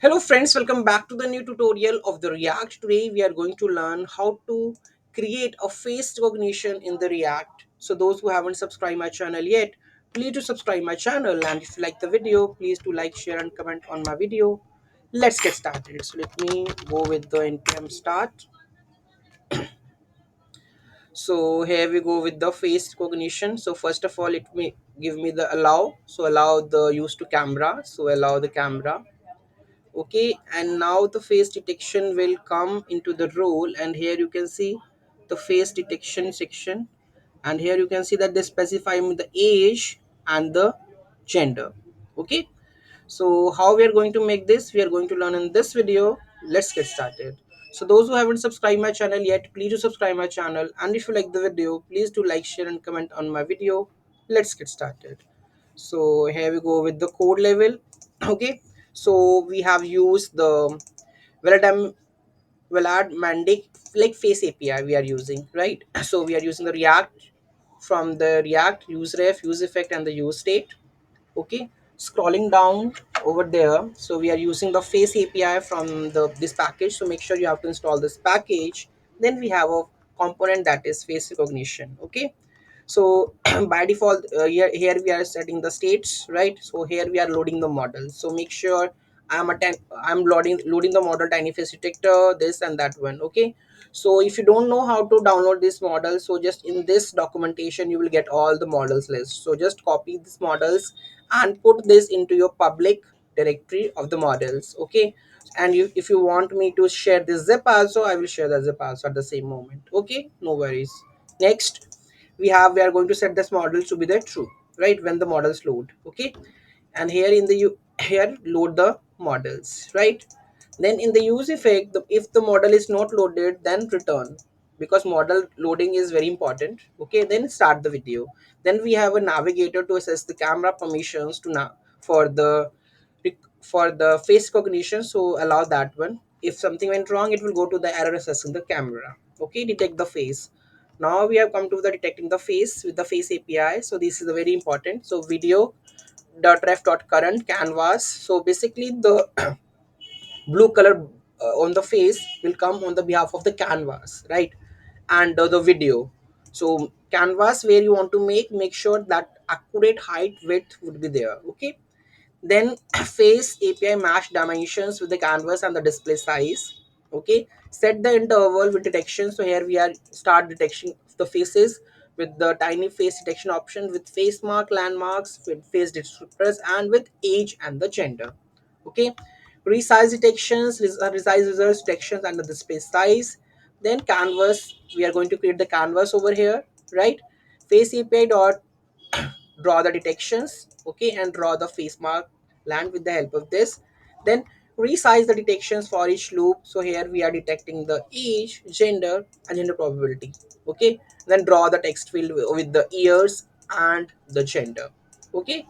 Hello friends, welcome back to the new tutorial of the React. Today we are going to learn how to create a face recognition in the React. So those who haven't subscribed my channel yet, please do subscribe my channel, and if you like the video, please do like, share and comment on my video. Let's get started. So let me go with the npm start. So here we go with the face recognition. So first of all, it may give me the allow. So allow the use to camera. So allow the camera. Okay, and now the face detection will come into the role, and here you can see the face detection section, and here you can see that they specify the age and the gender. Okay, so how we are going to make this, we are going to learn in this video. Let's get started. So those who haven't subscribed my channel yet, please do subscribe my channel, and if you like the video, please do like, share and comment on my video. Let's get started. So here we go with the code level. Okay, so we have used the Veladam Velad Mandic like face API we are using, right? So we are using the React from the React use ref, use effect and the use state. Okay, scrolling down over there, so we are using the face API from the this package, so make sure you have to install this package. Then we have a component that is face recognition. Okay, so by default, here we are setting the states, right? So here we are loading the model, so make sure I'm loading the model tiny face detector, this and that one. Okay, so if you don't know how to download this model, so just in this documentation you will get all the models list, so just copy these models and put this into your public directory of the models. Okay, and if you want me to share this zip also, I will share the zip also at the same moment. Okay, no worries. Next, we are going to set this model to be the true, right, when the models load. Okay, and here in the here load the models, right? Then in the use effect, if the model is not loaded, then return, because model loading is very important. Okay, then start the video. Then we have a navigator to assess the camera permissions to now for the face recognition, so allow that one. If something went wrong, it will go to the error assessing the camera. Okay, detect the face. Now we have come to the detecting the face with the face API, so this is the very important. So video dot ref dot current canvas, so basically the blue color on the face will come on the behalf of the canvas, right? And the video, so canvas where you want to make sure that accurate height width would be there. Okay, then face API match dimensions with the canvas and the display size. Okay, set the interval with detection, so here we are start detection of the faces with the tiny face detection option, with face mark landmarks, with face descriptors and with age and the gender. Okay, resize detections, resize results detections and the display size. Then canvas, we are going to create the canvas over here, right? Face API dot draw the detections. Okay, and draw the face mark land with the help of this. Then resize the detections for each loop, so here we are detecting the age, gender and gender probability. Okay, then draw the text field with the years and the gender. Okay,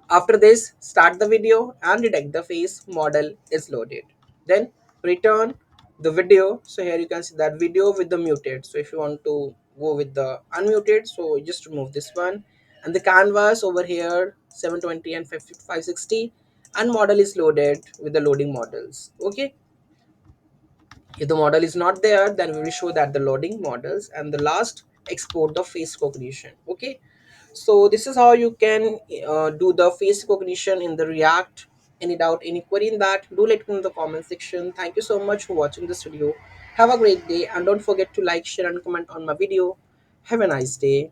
after this, start the video and detect the face model is loaded. Then return the video. So here you can see that video with the muted. So if you want to go with the unmuted, so just remove this one. And the canvas over here 720 and 560, and model is loaded with the loading models. Okay, if the model is not there, then we will show that the loading models, and the last export the face recognition. Okay, so this is how you can do the face recognition in the React. Any doubt, any query in that, do let me know in the comment section. Thank you so much for watching this video. Have a great day, and don't forget to like, share and comment on my video. Have a nice day.